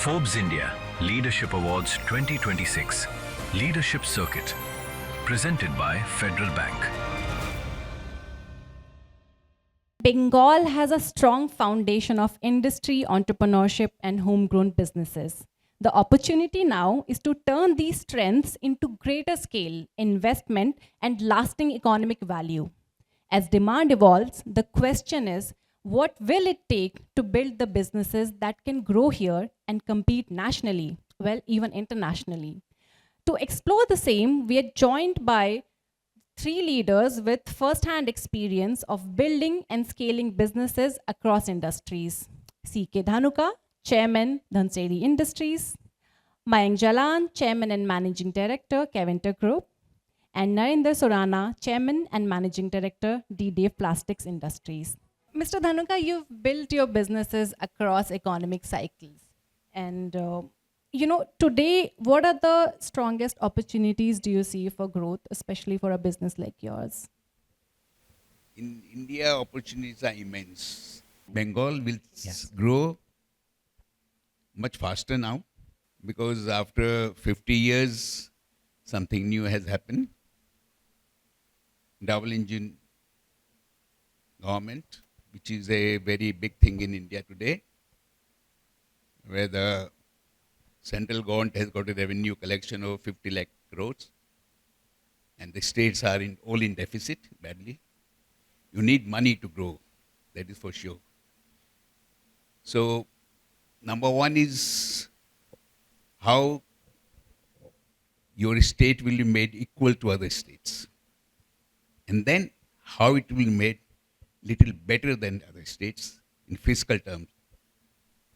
Forbes India Leadership Awards 2026 Leadership Circuit, presented by Federal Bank. Bengal has a strong foundation of industry, entrepreneurship, and homegrown businesses. The opportunity now is to turn these strengths into greater scale, investment, and lasting economic value. As demand evolves, the question is, what will it take to build the businesses that can grow here and compete nationally, well, even internationally? To explore the same, we are joined by three leaders with first-hand experience of building and scaling businesses across industries. CK Dhanuka, Chairman, Dhunseri Industries; Mayank Jalan, Chairman and Managing Director, Keventer Group; and Narrindra Suranna, Chairman and Managing Director, Ddev Plastiks Industries. Mr. Dhanuka, you've built your businesses across economic cycles. And today, what are the strongest opportunities do you see for growth, especially for a business like yours? In India, opportunities are immense. Bengal will grow much faster now because after 50 years, something new has happened. Double engine government, which is a very big thing in India today, where the central government has got a revenue collection of 50 lakh crores, and the states are all in deficit badly. You need money to grow, that is for sure. So, number one is how your state will be made equal to other states. And then how it will be made little better than other states in fiscal terms.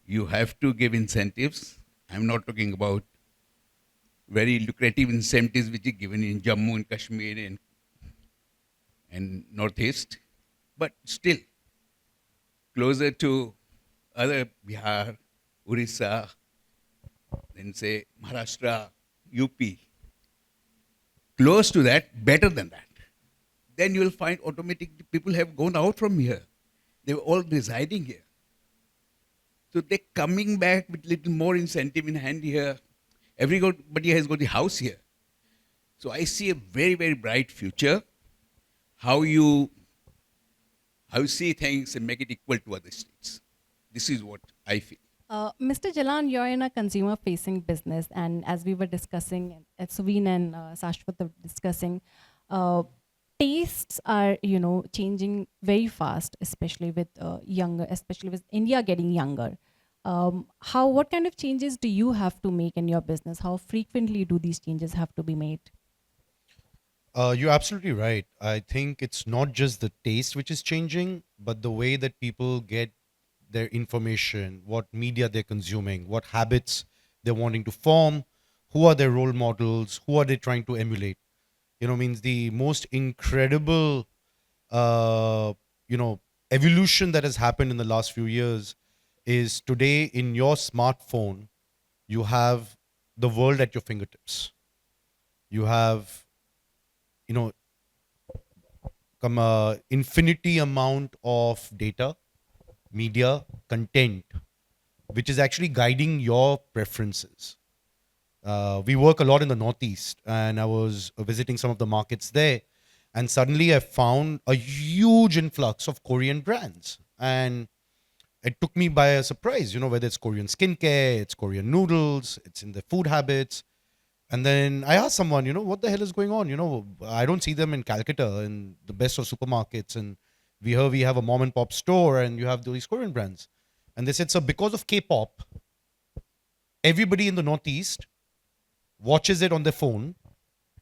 You have to give incentives. I'm not talking about very lucrative incentives which are given in Jammu and Kashmir and Northeast, but still closer to other Bihar, Orissa, then say Maharashtra, UP, close to that, better than that. Then you will find automatically people have gone out from here. They were all residing here. So they're coming back with little more incentive in hand here. Everybody has got a house here. So I see a very, very bright future. How you see things and make it equal to other states. This is what I feel. Mr. Jalan, you're in a consumer-facing business, and as we were discussing, Suveen and Shashwat were discussing, tastes are, changing very fast, especially with especially with India getting younger. What kind of changes do you have to make in your business? How frequently do these changes have to be made? You're absolutely right. I think it's not just the taste which is changing, but the way that people get their information, what media they're consuming, what habits they're wanting to form, who are their role models, who are they trying to emulate. Means the most incredible, evolution that has happened in the last few years is today in your smartphone, you have the world at your fingertips. You have, infinity amount of data, media, content, which is actually guiding your preferences. We work a lot in the Northeast, and I was visiting some of the markets there, and suddenly I found a huge influx of Korean brands, and it took me by a surprise, whether it's Korean skincare, it's Korean noodles, it's in the food habits. And then I asked someone, what the hell is going on? I don't see them in Calcutta in the best of supermarkets, and we have a mom and pop store, and you have these Korean brands. And they said, so because of K-pop, everybody in the Northeast watches it on their phone,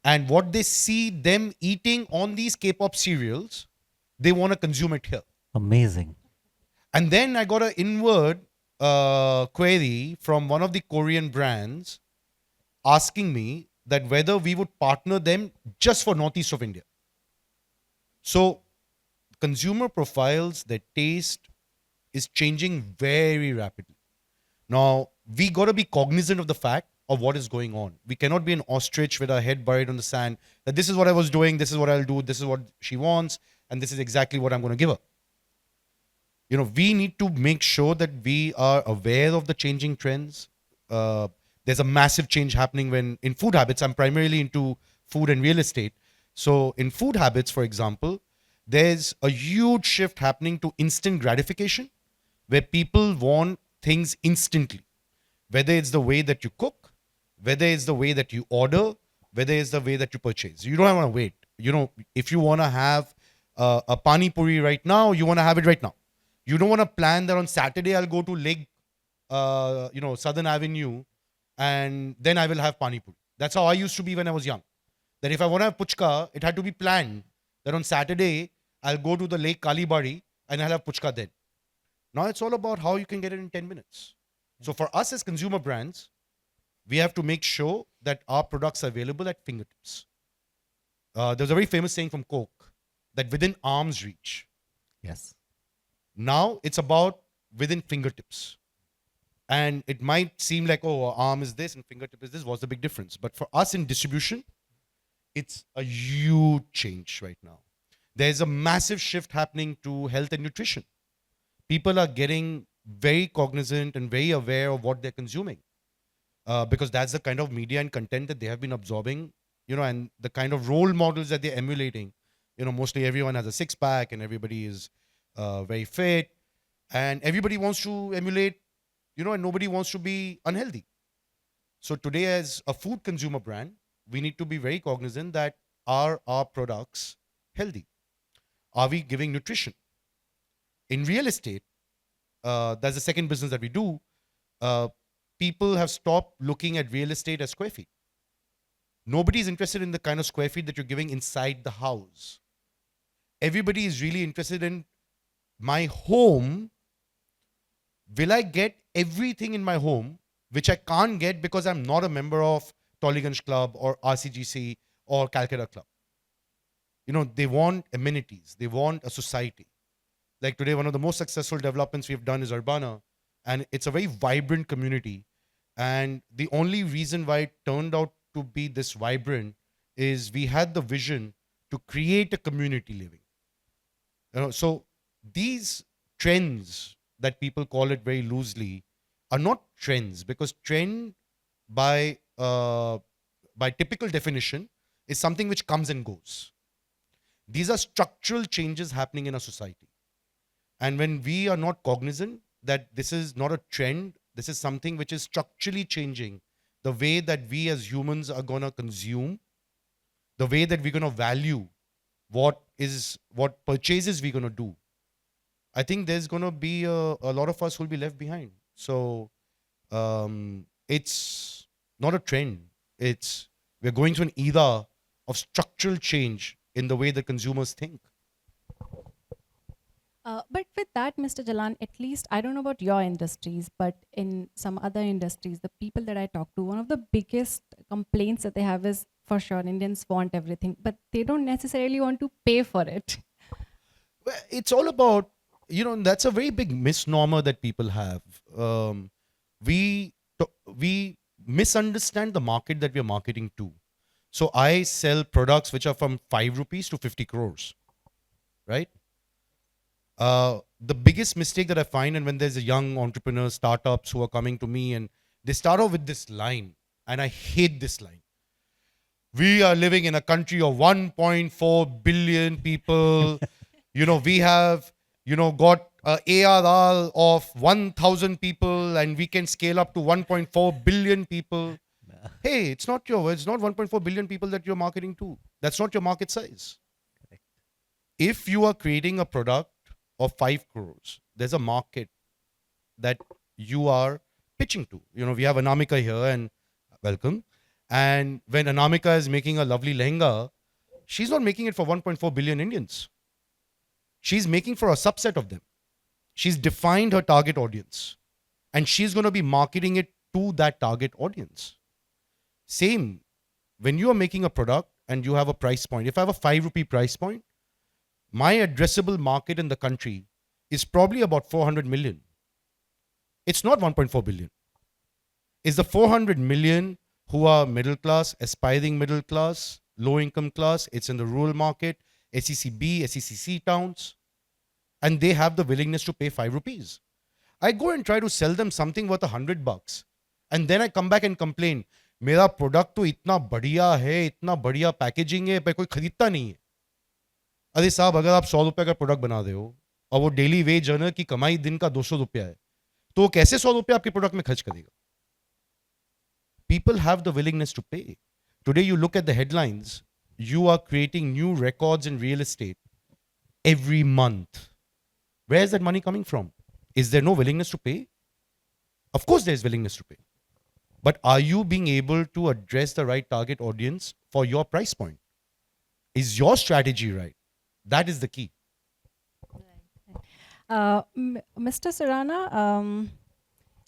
and what they see them eating on these K-pop cereals, they want to consume it here. Amazing. And then I got an inward query from one of the Korean brands asking me that whether we would partner them just for Northeast of India. So consumer profiles, their taste is changing very rapidly. Now, we got to be cognizant of the fact of what is going on. We cannot be an ostrich with our head buried on the sand, that this is what I was doing, this is what I'll do, this is what she wants, and this is exactly what I'm going to give her. We need to make sure that we are aware of the changing trends. there's a massive change happening when in food habits. I'm primarily into food and real estate. So in food habits, for example, there's a huge shift happening to instant gratification where people want things instantly, whether it's the way that you cook, whether it's the way that you order, whether it's the way that you purchase. You don't want to wait. If you want to have a pani puri right now, you want to have it right now. You don't want to plan that on Saturday I'll go to Lake, Southern Avenue, and then I will have pani puri. That's how I used to be when I was young. That if I want to have puchka, it had to be planned that on Saturday I'll go to the Lake Kalibari and I'll have puchka then. Now it's all about how you can get it in 10 minutes. So for us as consumer brands, we have to make sure that our products are available at fingertips. There's a very famous saying from Coke that within arm's reach. Yes. Now it's about within fingertips. And it might seem like, oh, arm is this and fingertip is this. What's the big difference? But for us in distribution, it's a huge change right now. There's a massive shift happening to health and nutrition. People are getting very cognizant and very aware of what they're consuming because that's the kind of media and content that they have been absorbing, and the kind of role models that they're emulating. Mostly everyone has a six-pack and everybody is very fit and everybody wants to emulate, and nobody wants to be unhealthy. So today as a food consumer brand, we need to be very cognizant that are our products healthy? Are we giving nutrition? In real estate, that's the second business that we do. People have stopped looking at real estate as square feet. Nobody is interested in the kind of square feet that you're giving inside the house. Everybody is really interested in my home. Will I get everything in my home which I can't get because I'm not a member of Tollygunge Club or RCGC or Calcutta Club? They want amenities. They want a society. Like today, one of the most successful developments we've done is Urbana, and it's a very vibrant community. And the only reason why it turned out to be this vibrant is we had the vision to create a community living. So these trends that people call it very loosely are not trends, because trend by typical definition is something which comes and goes. These are structural changes happening in a society. And when we are not cognizant that this is not a trend, this is something which is structurally changing the way that we as humans are going to consume, the way that we're going to value what purchases we're going to do, I think there's going to be a lot of us who will be left behind. So it's not a trend. We're going through an era of structural change in the way the consumers think. But with that, Mr. Jalan, at least, I don't know about your industries, but in some other industries, the people that I talk to, one of the biggest complaints that they have is, for sure, Indians want everything, but they don't necessarily want to pay for it. Well, it's all about, that's a very big misnomer that people have. We misunderstand the market that we are marketing to. So I sell products which are from 5 rupees to 50 crores, right? The biggest mistake that I find, and when there's a young entrepreneur, startups who are coming to me and they start off with this line, and I hate this line. We are living in a country of 1.4 billion people. We have, got ARR of 1,000 people and we can scale up to 1.4 billion people. Hey, it's not 1.4 billion people that you're marketing to. That's not your market size. Correct. If you are creating a product of 5 crores, there's a market that you are pitching to. We have Anamika here, and welcome. And when Anamika is making a lovely lehenga, she's not making it for 1.4 billion Indians. She's making for a subset of them. She's defined her target audience, and she's going to be marketing it to that target audience. Same, when you are making a product and you have a price point, if I have a 5 rupee price point, my addressable market in the country is probably about 400 million. It's not 1.4 billion. It's the 400 million who are middle class, aspiring middle class, low income class. It's in the rural market, SECB, SECC towns, and they have the willingness to pay 5 rupees. I go and try to sell them something worth $100, And then I come back and complain, मेरा product तो इतना बढ़िया है, इतना बढ़िया packaging है, पर कोई खरीदता नहीं है. अरे साहब, अगर आप 100 रुपए का प्रोडक्ट बना रहे हो और वो डेली वेज अर्नर की कमाई दिन का 200 रुपया है, तो वो कैसे 100 रुपया आपके प्रोडक्ट में खर्च करेगा? People have the willingness to pay. Today you look at the headlines, you are creating new records in real estate every month. Where is that money coming from? Is there no willingness to pay? Of course there is willingness to pay. But are you being able to address the right target audience for your price point? Is your strategy right? That is the key. Mr. Suranna,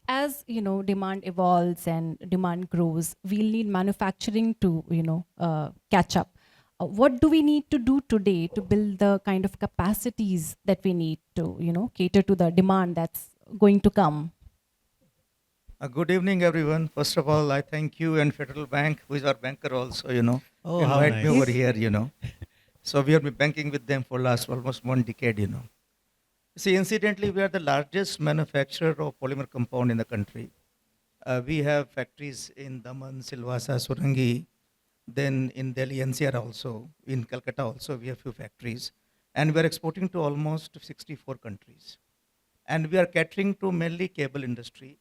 as you know, demand evolves and demand grows, we'll need manufacturing to catch up. What do we need to do today to build the kind of capacities that we need to cater to the demand that's going to come? Good evening, everyone. First of all, I thank you and Federal Bank, who is our banker also, Oh, how invite me nice. over here, So we have been banking with them for last almost 1 decade, See, incidentally, we are the largest manufacturer of polymer compound in the country. We have factories in Daman, Silvassa, Surangi, then in Delhi NCR also, in Kolkata also, we have few factories. And we are exporting to almost 64 countries. And we are catering to mainly cable industry,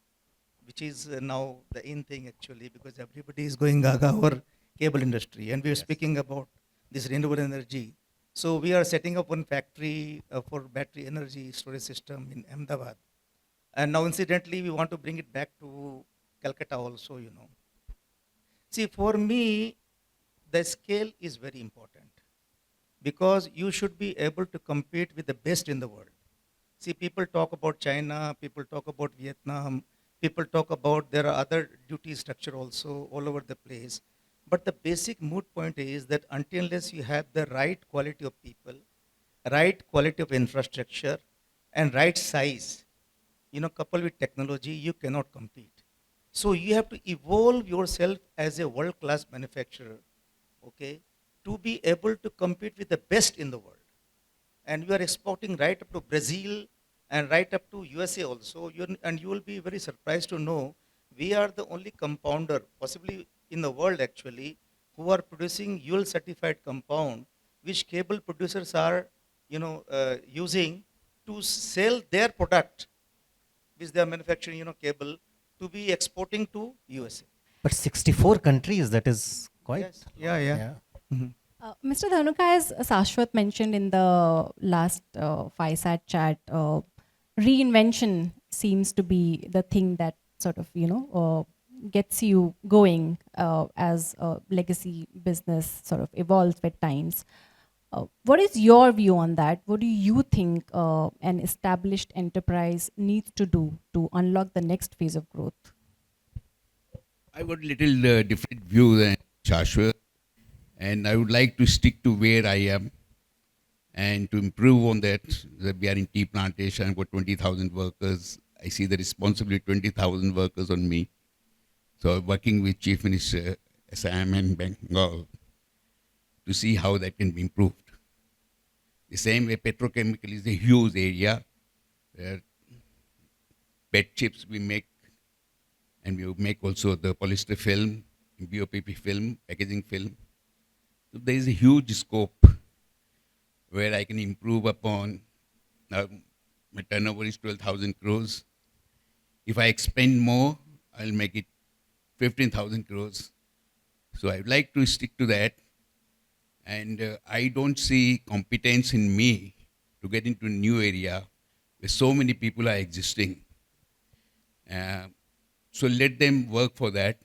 which is now the in thing actually, because everybody is going gaga over cable industry. And we are speaking about this renewable energy. So we are setting up one factory for battery energy storage system in Ahmedabad. And now incidentally, we want to bring it back to Calcutta also, See, for me, the scale is very important because you should be able to compete with the best in the world. See, people talk about China, people talk about Vietnam, people talk about there are other duty structure also all over the place. But the basic moot point is that unless you have the right quality of people, right quality of infrastructure, and right size, coupled with technology, you cannot compete. So you have to evolve yourself as a world-class manufacturer, okay, to be able to compete with the best in the world. And you are exporting right up to Brazil and right up to USA also. And you will be very surprised to know we are the only compounder, possibly in the world actually, who are producing UL certified compound, which cable producers are, using to sell their product, which they are manufacturing, cable, to be exporting to USA. But 64 countries, that is quite. Yes. Yeah. Mhm. Mr. Dhanuka, as Sashwat mentioned in the last FISAT chat, reinvention seems to be the thing that sort of, gets you going as a legacy business sort of evolves with times. What is your view on that? What do you think an established enterprise needs to do to unlock the next phase of growth? I got a little different view than Shashwat, and I would like to stick to where I am and to improve on that. We are in tea plantation, I've got 20,000 workers. I see the responsibility 20,000 workers on me. So working with Chief Minister Assam and Bengal to see how that can be improved. The same way petrochemical is a huge area where PET chips we make, and we make also the polyester film, BOPP film, packaging film. So there is a huge scope where I can improve upon. Now my turnover is 12,000 crores. If I expend more, I'll make it 15,000 crores. So I would like to stick to that. And I don't see competence in me to get into a new area where so many people are existing. So let them work for that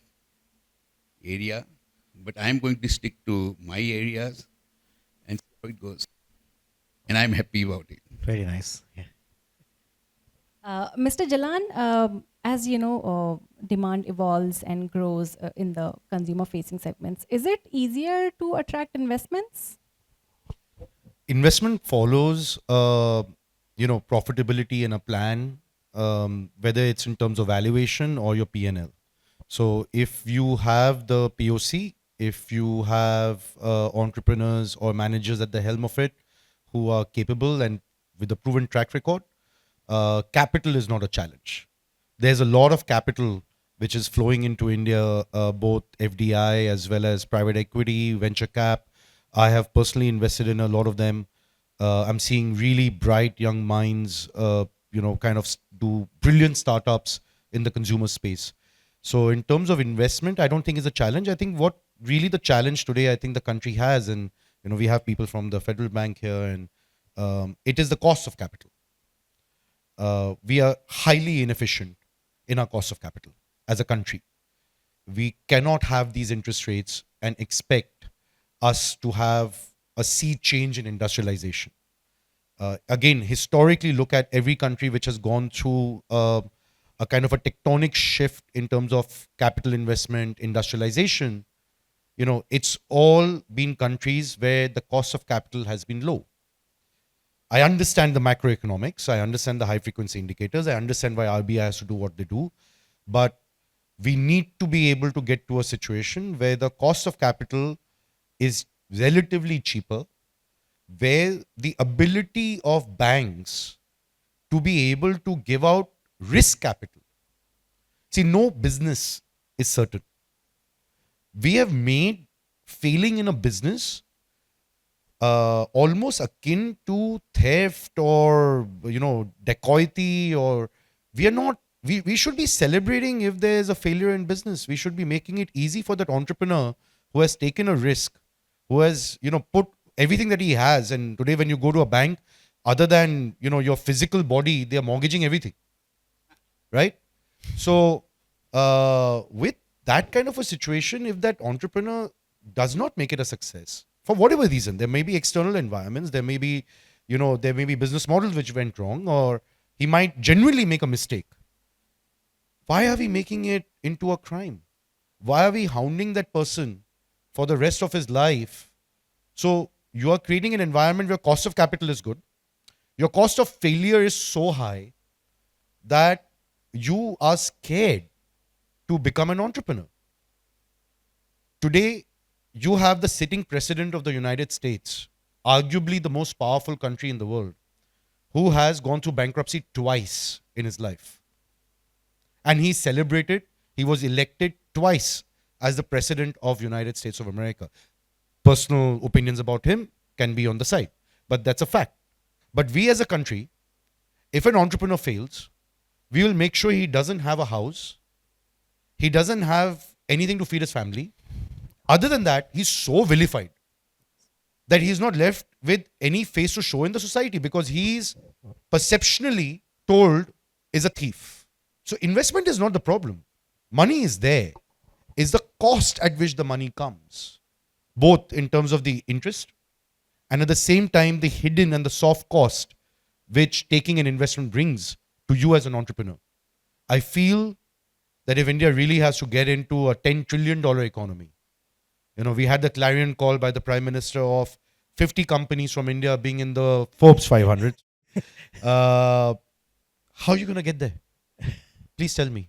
area. But I'm going to stick to my areas and see how it goes. And I'm happy about it. Very nice. Yeah. Mr. Jalan, as you know, demand evolves and grows in the consumer-facing segments. Is it easier to attract investments? Investment follows, profitability and a plan, whether it's in terms of valuation or your P&L. So if you have the POC, if you have entrepreneurs or managers at the helm of it who are capable and with a proven track record, capital is not a challenge. There's a lot of capital which is flowing into India, both FDI as well as private equity, venture cap. I have personally invested in a lot of them. I'm seeing really bright young minds, kind of do brilliant startups in the consumer space. So in terms of investment, I don't think is a challenge. I think what really the challenge today, I think the country has, and we have people from the federal bank here, and it is the cost of capital. We are highly inefficient in our cost of capital as a country. We cannot have these interest rates and expect us to have a sea change in industrialization. Again, historically, look at every country which has gone through a kind of a tectonic shift in terms of capital investment, industrialization. It's all been countries where the cost of capital has been low. I understand the macroeconomics. I understand the high frequency indicators. I understand why RBI has to do what they do. But we need to be able to get to a situation where the cost of capital is relatively cheaper, where the ability of banks to be able to give out risk capital. See, no business is certain. We have made failing in a business almost akin to theft or dacoity, or we should be celebrating if there is a failure in business. We should be making it easy for that entrepreneur who has taken a risk, who has put everything that he has. And today when you go to a bank, other than your physical body, they are mortgaging everything, right? So with that kind of a situation, if that entrepreneur does not make it a success for whatever reason, there may be external environments, there may be business models which went wrong, or he might genuinely make a mistake. Why are we making it into a crime? Why are we hounding that person for the rest of his life? So you are creating an environment where cost of capital is good. Your cost of failure is so high that you are scared to become an entrepreneur. Today, you have the sitting president of the United States, arguably the most powerful country in the world, who has gone through bankruptcy twice in his life. And he celebrated, he was elected twice as the president of United States of America. Personal opinions about him can be on the side, but that's a fact. But we as a country, if an entrepreneur fails, we will make sure he doesn't have a house, he doesn't have anything to feed his family. Other than that, he's so vilified that he's not left with any face to show in the society, because he's perceptionally told is a thief. So investment is not the problem. Money is there. It's the cost at which the money comes, both in terms of the interest and at the same time the hidden and the soft cost which taking an investment brings to you as an entrepreneur. I feel that if India really has to get into a $10 trillion economy, we had the clarion call by the Prime Minister of 50 companies from India being in the Forbes 500. How are you going to get there? Please tell me.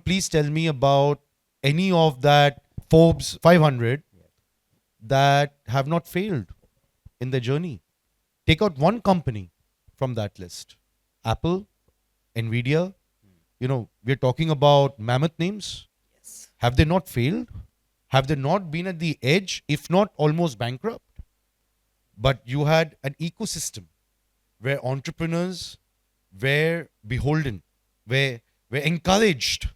Please tell me about any of that Forbes 500 that have not failed in their journey. Take out one company from that list. Apple, Nvidia, we're talking about mammoth names. Yes. Have they not failed? Have they not been at the edge, if not almost bankrupt? But you had an ecosystem where entrepreneurs were beholden, were encouraged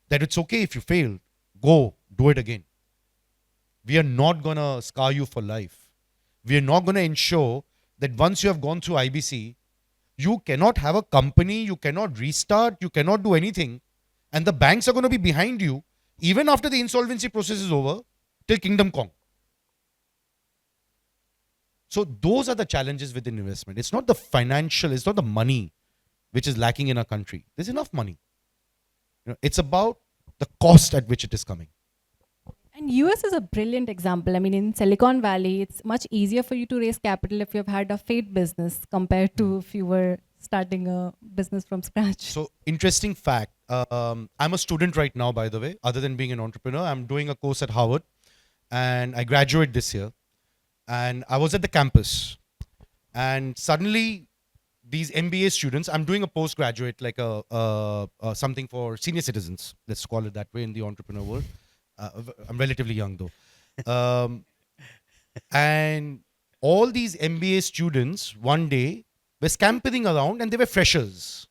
that it's okay if you fail, go, do it again. We are not going to scar you for life. We are not going to ensure that once you have gone through IBC, you cannot have a company, you cannot restart, you cannot do anything, and the banks are going to be behind you even after the insolvency process is over, till Kingdom Come. So those are the challenges within investment. It's not the financial, it's not the money which is lacking in our country. There's enough money. It's about the cost at which it is coming. And US is a brilliant example. I mean, in Silicon Valley, it's much easier for you to raise capital if you've had a failed business compared to if you were starting a business from scratch. So interesting fact. I'm a student right now, by the way, other than being an entrepreneur. I'm doing a course at Harvard and I graduate this year. And I was at the campus and suddenly these MBA students. I'm doing a postgraduate, like something for senior citizens. Let's call it that way in the entrepreneur world. I'm relatively young though. And all these MBA students one day were scampering around, and they were freshers.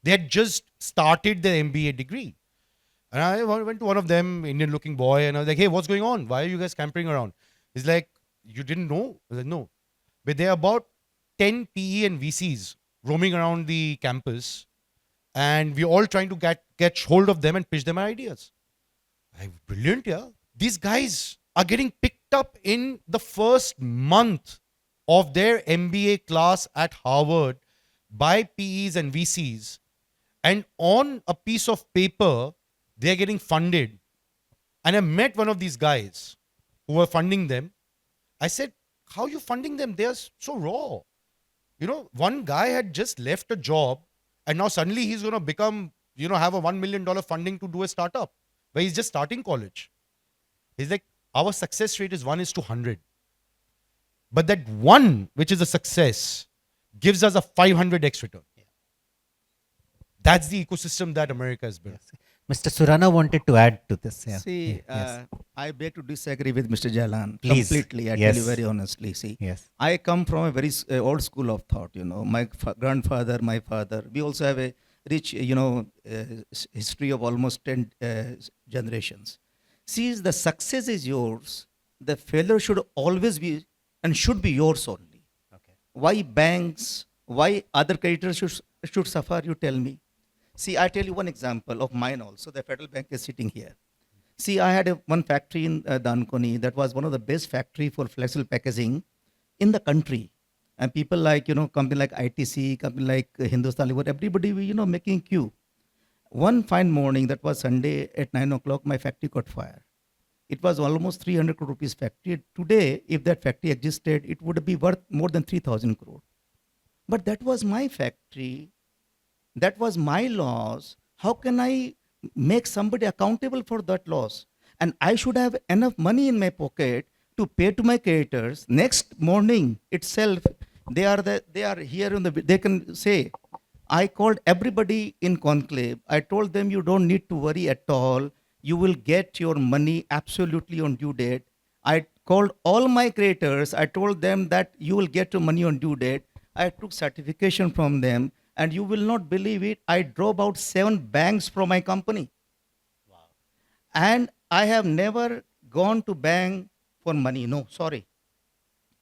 They had just started their MBA degree. And I went to one of them, Indian looking boy, and I was like, hey, what's going on? Why are you guys scampering around? He's like, you didn't know? I was like, no. But there are about 10 PE and VCs roaming around the campus, and we're all trying to get hold of them and pitch them our ideas. Brilliant, yeah. These guys are getting picked up in the first month of their MBA class at Harvard by PEs and VCs. And on a piece of paper, they're getting funded. And I met one of these guys who were funding them. I said, how are you funding them? They're so raw. You know, one guy had just left a job, and now suddenly he's going to become, have a $1 million funding to do a startup where he's just starting college. He's like, our success rate is 1:100. But that one, which is a success, gives us a 500x return. That's the ecosystem that America has built. Mr. Suranna wanted to add to this. Yeah. See, Yes. I beg to disagree with Mr. Jalan Please. completely. I Yes. tell you very honestly. See, Yes. I come from a very old school of thought. My grandfather, my father. We also have a rich, history of almost 10 generations. See, the success is yours. The failure should always be and should be yours only. Okay. Why banks? Why other creditors should suffer? You tell me. See, I tell you one example of mine also. The Federal Bank is sitting here. See, I had one factory in Dankoni that was one of the best factory for flexible packaging in the country. And people like, company like ITC, company like Hindustan Lever, everybody, making queue. One fine morning, that was Sunday at 9 o'clock, my factory caught fire. It was almost 300 crore rupees factory. Today, if that factory existed, it would be worth more than 3,000 crore. But that was my factory. That was my loss. How can I make somebody accountable for that loss? And I should have enough money in my pocket to pay to my creditors. Next morning itself, they are here they can say, I called everybody in conclave. I told them, you don't need to worry at all. You will get your money absolutely on due date. I called all my creditors. I told them that you will get your money on due date. I took certification from them. And you will not believe it, I drove out 7 banks from my company. Wow. And I have never gone to bank for money. No, sorry.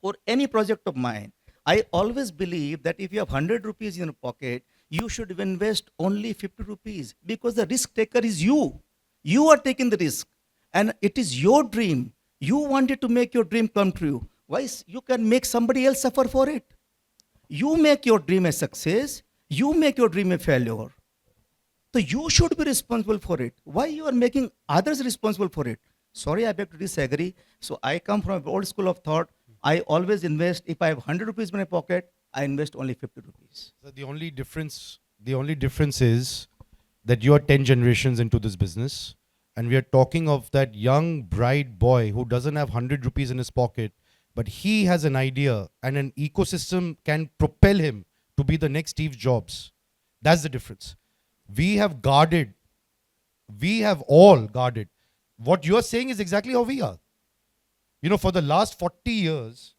For any project of mine, I always believe that if you have 100 rupees in your pocket, you should invest only 50 rupees because the risk taker is you. You are taking the risk. And it is your dream. You wanted to make your dream come true. Why you can make somebody else suffer for it? You make your dream a success. You make your dream a failure. So you should be responsible for it. Why you are making others responsible for it? Sorry, I beg to disagree. So I come from an old school of thought. I always invest, if I have 100 rupees in my pocket, I invest only 50 rupees. So the only difference is that you are 10 generations into this business, and we are talking of that young, bright boy who doesn't have 100 rupees in his pocket, but he has an idea and an ecosystem can propel him to be the next Steve Jobs. That's the difference. We have all guarded. What you are saying is exactly how we are. For the last 40 years,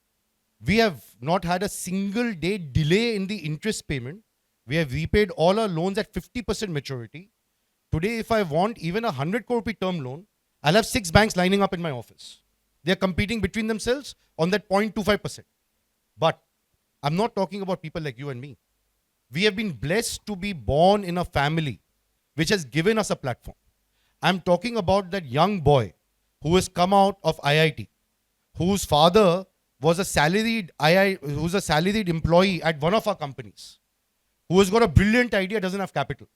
we have not had a single day delay in the interest payment. We have repaid all our loans at 50% maturity. Today, if I want even 100 crore rupee term loan, I'll have 6 banks lining up in my office. They're competing between themselves on that 0.25%. But I'm not talking about people like you and me. We have been blessed to be born in a family which has given us a platform. I'm talking about that young boy who has come out of IIT, whose father was a salaried employee at one of our companies, who has got a brilliant idea, doesn't have capital.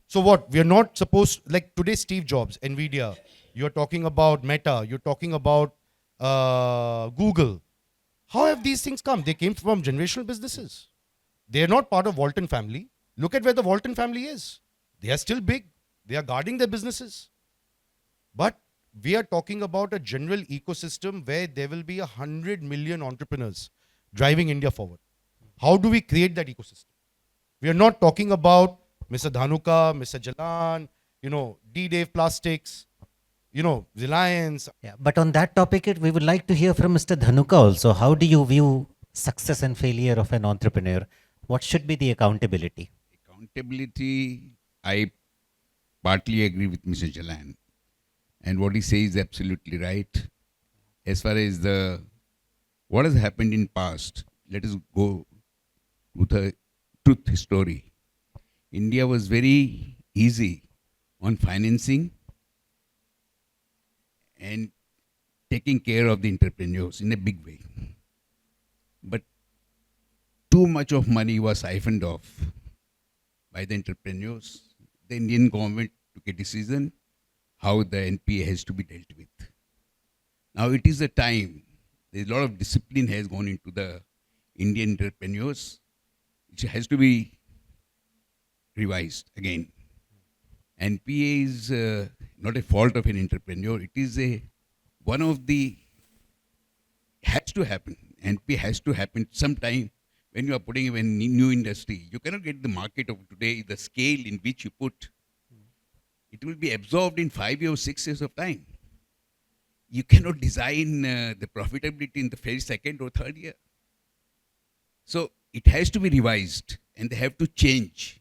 So what? We are not supposed, like today Steve Jobs, Nvidia, you're talking about Meta, you're talking about Google. How have these things come? They came from generational businesses. They are not part of Walton family. Look at where the Walton family is. They are still big. They are guarding their businesses. But we are talking about a general ecosystem where there will be 100 million entrepreneurs driving India forward. How do we create that ecosystem? We are not talking about Mr. Dhanuka, Mr. Jalan, Ddev Plastiks, Reliance. Yeah. But on that topic, we would like to hear from Mr. Dhanuka also. How do you view success and failure of an entrepreneur? What should be the accountability? Accountability, I partly agree with Mr. Jalan. And what he says is absolutely right. As far as what has happened in past, let us go to the truth story. India was very easy on financing and taking care of the entrepreneurs in a big way. But too much of money was siphoned off by the entrepreneurs. The Indian government took a decision how the NPA has to be dealt with. Now it is a time, there's a lot of discipline has gone into the Indian entrepreneurs, which has to be revised again. NPA is not a fault of an entrepreneur. It is one of the, has to happen. NPA has to happen sometime when you are putting in a new industry. You cannot get the market of today, the scale in which you put. It will be absorbed in 5 years, 6 years of time. You cannot design the profitability in the first, second or third year. So it has to be revised and they have to change.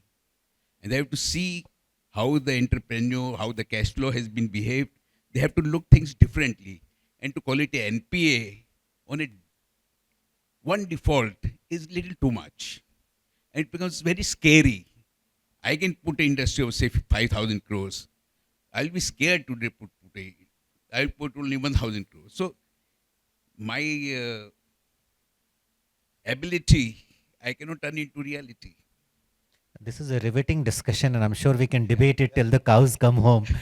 And they have to see how the entrepreneur, how the cash flow has been behaved. They have to look things differently. And to call it a NPA on one default is little too much. And it becomes very scary. I can put an industry of say 5,000 crores. I'll be scared to put I'll put only 1,000 crores. So my ability, I cannot turn into reality. This is a riveting discussion, and I'm sure we can debate it till the cows come home. See,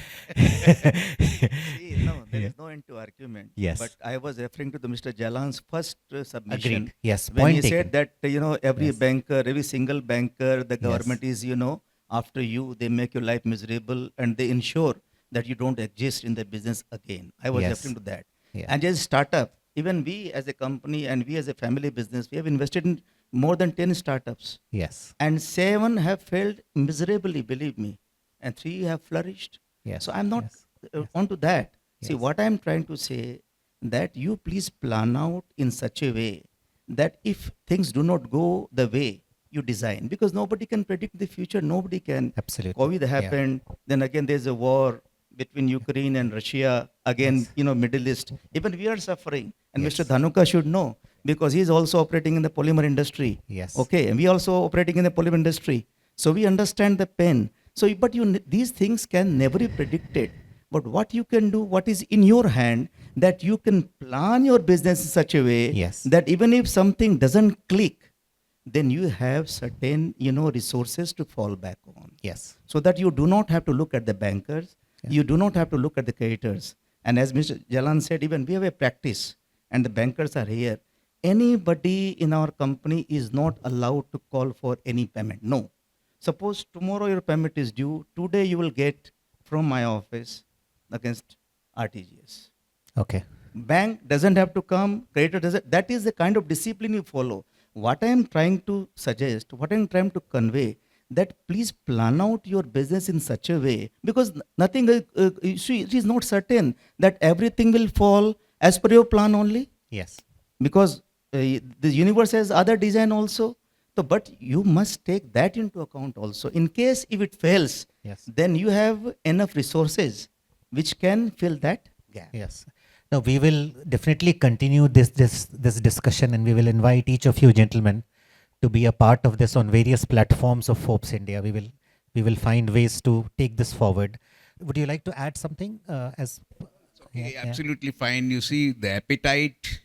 no, there is no end to argument. Yes. But I was referring to the Mr. Jalan's first submission. Agreed. Yes. When Point he taken. said that, every Yes. banker, every single banker, the government is, after you, they make your life miserable and they ensure that you don't exist in the business again. I was Yes. referring to that. Yeah. And as a startup, even we as a company and we as a family business, we have invested in more than 10 startups. Yes. And 7 have failed miserably, believe me. And 3 have flourished. Yes. So I'm not Yes. onto that. See, Yes. what I'm trying to say, that you please plan out in such a way that if things do not go the way you design, because nobody can predict the future, nobody can. Absolutely. COVID happened, then again there's a war between Ukraine and Russia, again, Middle East. Even we are suffering. And Yes. Mr. Dhanuka should know, because he is also operating in the polymer industry. Yes. Okay, and we also operating in the polymer industry. So we understand the pain. So, but these things can never be predicted. But what you can do, what is in your hand, that you can plan your business in such a way Yes. that even if something doesn't click, then you have certain, resources to fall back on. Yes. So that you do not have to look at the bankers, you do not have to look at the creditors. And as Mr. Jalan said, even we have a practice, and the bankers are here. Anybody in our company is not allowed to call for any payment. No. Suppose tomorrow your payment is due, today you will get from my office against RTGS. Okay. Bank doesn't have to come, creditor doesn't. That is the kind of discipline you follow. What I am trying to suggest, what I am trying to convey, that please plan out your business in such a way, because nothing, it is not certain that everything will fall as per your plan only, Yes. because the universe has other design also. So, but you must take that into account also. In case if it fails, Yes. then you have enough resources which can fill that gap. Yes. Now we will definitely continue this discussion, and we will invite each of you gentlemen to be a part of this on various platforms of Forbes India. We will find ways to take this forward. Would you like to add something Okay, absolutely fine. You see, the appetite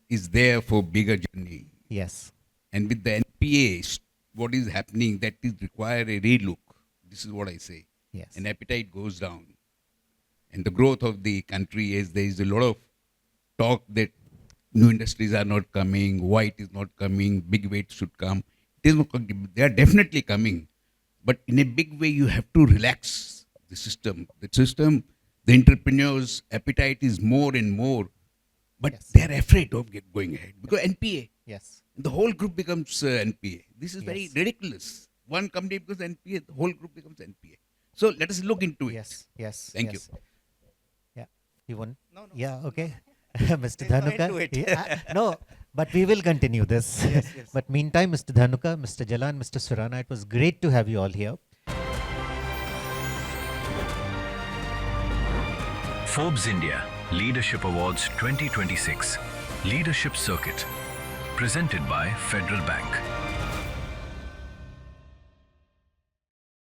is there for bigger journey. Yes. And with the NPA, what is happening, that is require a relook. This is what I say. Yes. And appetite goes down. And the growth of the country is, there is a lot of talk that new industries are not coming, white is not coming, big weight should come. It is not, they are definitely coming. But in a big way, you have to relax the system. The entrepreneurs' appetite is more and more. But Yes. they are afraid of going ahead. Because NPA. Yes. The whole group becomes NPA. This is very Yes. ridiculous. One company becomes NPA, the whole group becomes NPA. So let us look into it. Yes. Yes. Thank yes. you. Yeah. You want? No, no. Yeah. Okay. Mr. Please go Dhanuka. into it. Yeah, no, but we will continue this. Yes, yes. But meantime, Mr. Dhanuka, Mr. Jalan, Mr. Suranna, it was great to have you all here. Forbes India Leadership Awards 2026 Leadership Circuit. Presented by Federal Bank.